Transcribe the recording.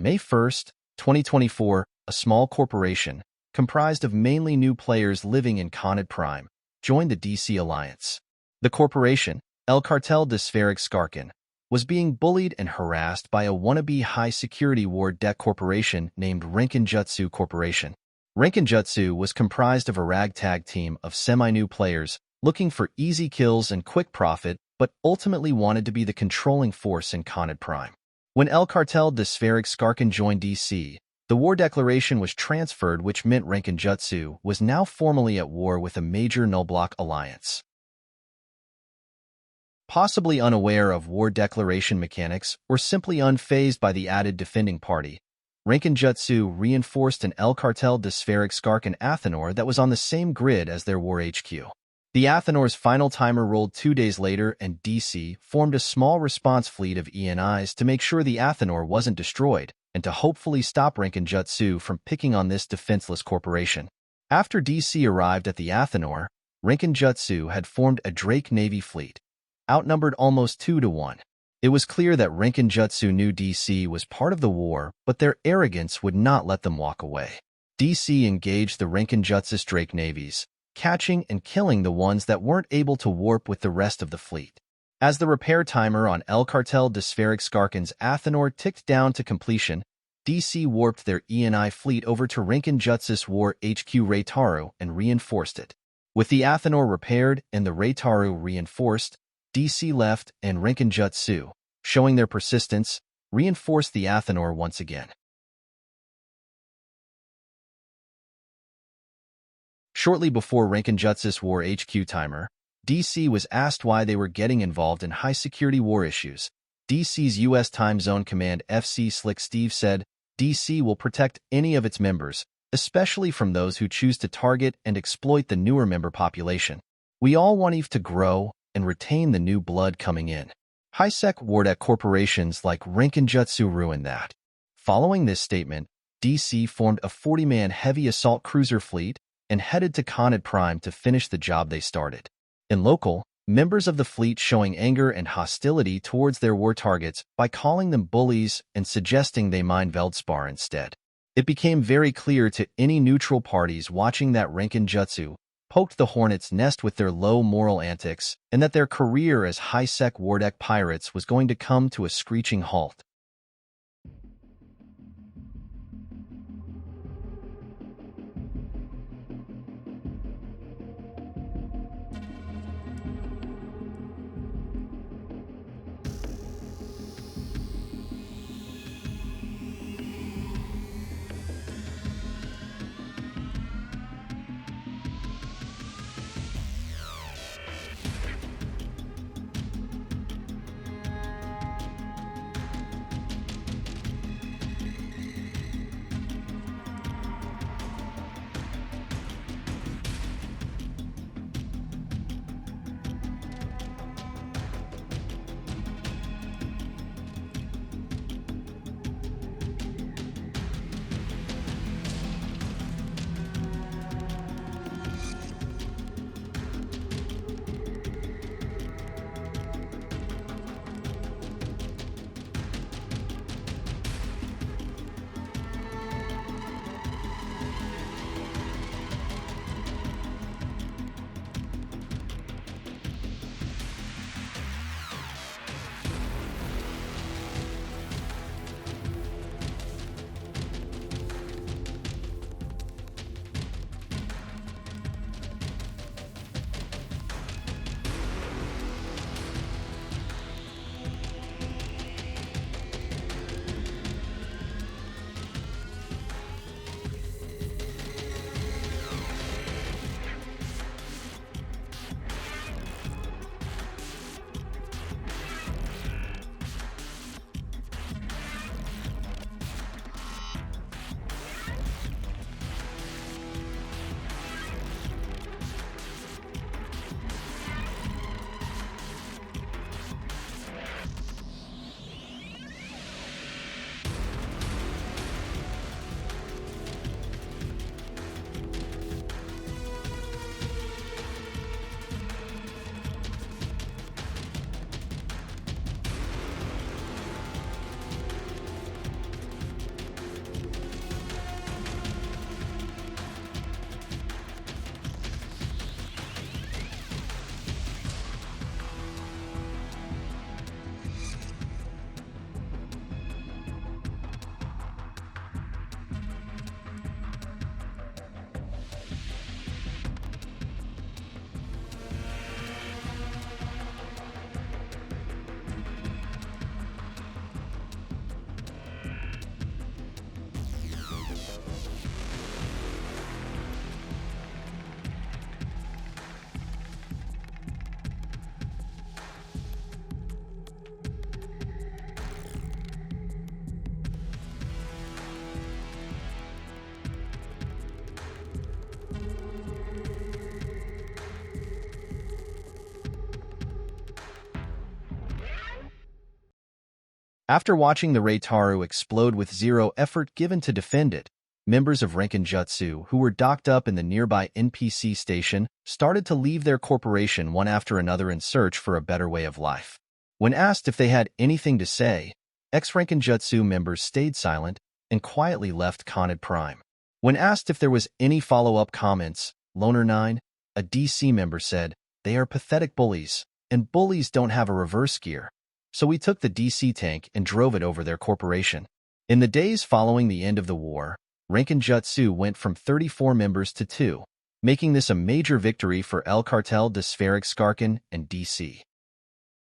May 1, 2024, a small corporation, comprised of mainly new players living in Khanid Prime, joined the DC Alliance. The corporation, El Cartel de Skarkin, was being bullied and harassed by a wannabe high-security war deck corporation named Renkinjutsu Corporation. Renkinjutsu was comprised of a ragtag team of semi-new players looking for easy kills and quick profit, but ultimately wanted to be the controlling force in Khanid Prime. When El Cartel de Skarkin joined DC, the war declaration was transferred, which meant Renkinjutsu was now formally at war with a major null-block alliance. Possibly unaware of war declaration mechanics or simply unfazed by the added defending party, Renkinjutsu reinforced an El Cartel de Skarkin Athenor that was on the same grid as their war HQ. The Athenor's final timer rolled 2 days later, and DC formed a small response fleet of ENIs to make sure the Athenor wasn't destroyed and to hopefully stop Renkinjutsu from picking on this defenseless corporation. After DC arrived at the Athenor, Renkinjutsu had formed a Drake Navy fleet, outnumbered almost 2-1. It was clear that Renkinjutsu knew DC was part of the war, but their arrogance would not let them walk away. DC engaged the Renkinjutsu's Drake navies, catching and killing the ones that weren't able to warp with the rest of the fleet. As the repair timer on El Cartel de Skarkin's Athenor ticked down to completion, DC warped their ENI fleet over to Renkinjutsu's war HQ Reitaru and reinforced it. With the Athenor repaired and the Reitaru reinforced, DC left, and Renkinjutsu, showing their persistence, reinforced the Athenor once again. Shortly before Renkinjutsu's war HQ timer, DC was asked why they were getting involved in high-security war issues. DC's U.S. Time Zone Command FC Slick Steve said, DC will protect any of its members, especially from those who choose to target and exploit the newer member population. We all want EVE to grow and retain the new blood coming in. High-sec wardeck corporations like Renkinjutsu ruined that. Following this statement, DC formed a 40-man heavy assault cruiser fleet and headed to Khanid Prime to finish the job they started. In local, members of the fleet showing anger and hostility towards their war targets by calling them bullies and suggesting they mine Veldspar instead. It became very clear to any neutral parties watching that Renkinjutsu poked the hornet's nest with their low moral antics and that their career as high-sec wardeck pirates was going to come to a screeching halt. After watching the Reitaru explode with zero effort given to defend it, members of Renkinjutsu who were docked up in the nearby NPC station started to leave their corporation one after another in search for a better way of life. When asked if they had anything to say, ex-Renkinjutsu members stayed silent and quietly left Khanid Prime. When asked if there was any follow-up comments, Loner9, a DC member, said, "They are pathetic bullies, and bullies don't have a reverse gear. So we took the DC tank and drove it over their corporation." In the days following the end of the war, Renkinjutsu went from 34 members to 2, making this a major victory for El Cartel de Spheric Skarkin and DC.